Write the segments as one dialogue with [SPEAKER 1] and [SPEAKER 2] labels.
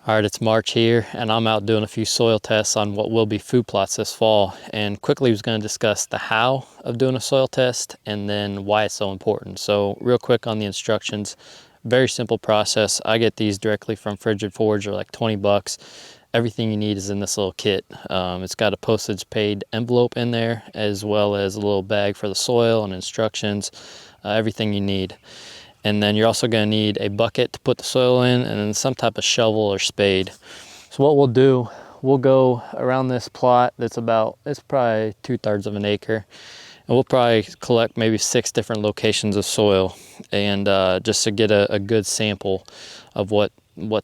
[SPEAKER 1] All right, it's March here, and I'm out doing a few soil tests on what will be food plots this fall. And quickly, was going to discuss the how of doing a soil test and then why it's so important. So, real quick on the instructions, very simple process. I get these directly from Frigid Forage, they're like 20 bucks. Everything you need is in this little kit. It's got a postage paid envelope in there, as well as a little bag for the soil and instructions, everything you need. And then you're also going to need a bucket to put the soil in, and then some type of shovel or spade. So what we'll do, we'll go around this plot it's probably 2/3 of an acre, and we'll probably collect maybe 6 different locations of soil, and just to get a good sample of what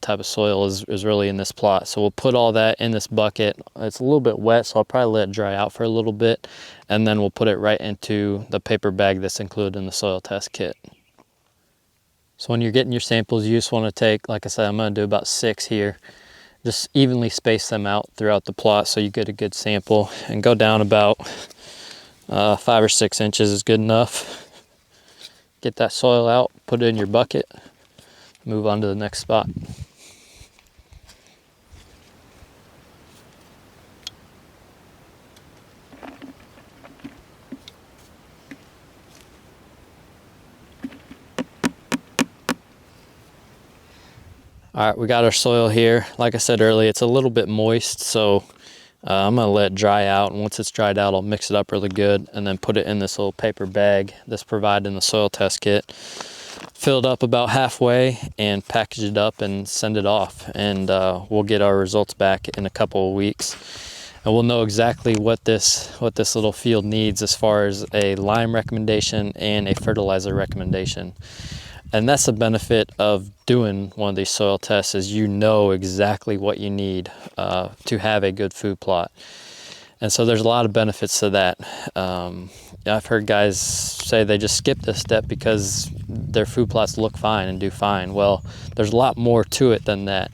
[SPEAKER 1] type of soil is really in this plot. So we'll put all that in this bucket. It's a little bit wet, so I'll probably let it dry out for a little bit, and then we'll put it right into the paper bag that's included in the soil test kit. So when you're getting your samples, you just want to take, like I said, I'm going to do about 6 here. Just evenly space them out throughout the plot so you get a good sample, and go down about 5 or 6 inches is good enough. Get that soil out, put it in your bucket, move on to the next spot. All right, we got our soil here. Like I said earlier, it's a little bit moist, so I'm gonna let it dry out, and once it's dried out, I'll mix it up really good and then put it in this little paper bag that's provided in the soil test kit. Fill it up about halfway and package it up and send it off, and we'll get our results back in a couple of weeks, and we'll know exactly what this little field needs as far as a lime recommendation and a fertilizer recommendation. And that's the benefit of doing one of these soil tests, is you know exactly what you need to have a good food plot. And so there's a lot of benefits to that. I've heard guys say they just skip this step because their food plots look fine and do fine. Well, there's a lot more to it than that.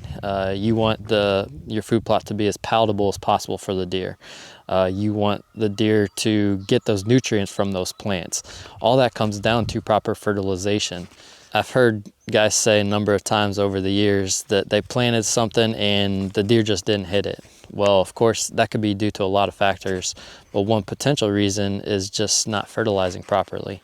[SPEAKER 1] You want your food plot to be as palatable as possible for the deer. You want the deer to get those nutrients from those plants. All that comes down to proper fertilization. I've heard guys say a number of times over the years that they planted something and the deer just didn't hit it. Well, of course, that could be due to a lot of factors, but one potential reason is just not fertilizing properly.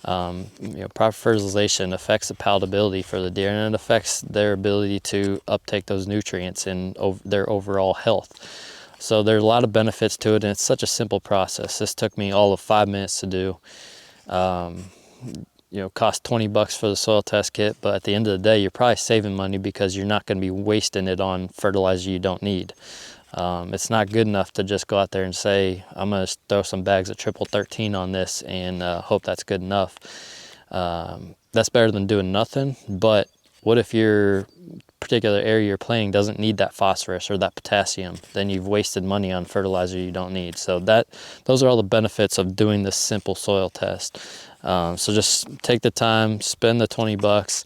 [SPEAKER 1] Proper fertilization affects the palatability for the deer, and it affects their ability to uptake those nutrients and their overall health. So there's a lot of benefits to it, and it's such a simple process. This took me all of 5 minutes to do. Cost 20 bucks for the soil test kit, but at the end of the day, you're probably saving money because you're not going to be wasting it on fertilizer you don't need. It's not good enough to just go out there and say, I'm going to throw some bags of triple 13 on this and hope that's good enough. That's better than doing nothing, but what if your particular area you're planting doesn't need that phosphorus or that potassium? Then you've wasted money on fertilizer you don't need. So those are all the benefits of doing this simple soil test. So just take the time, spend the 20 bucks,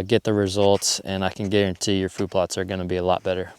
[SPEAKER 1] get the results, and I can guarantee your food plots are going to be a lot better.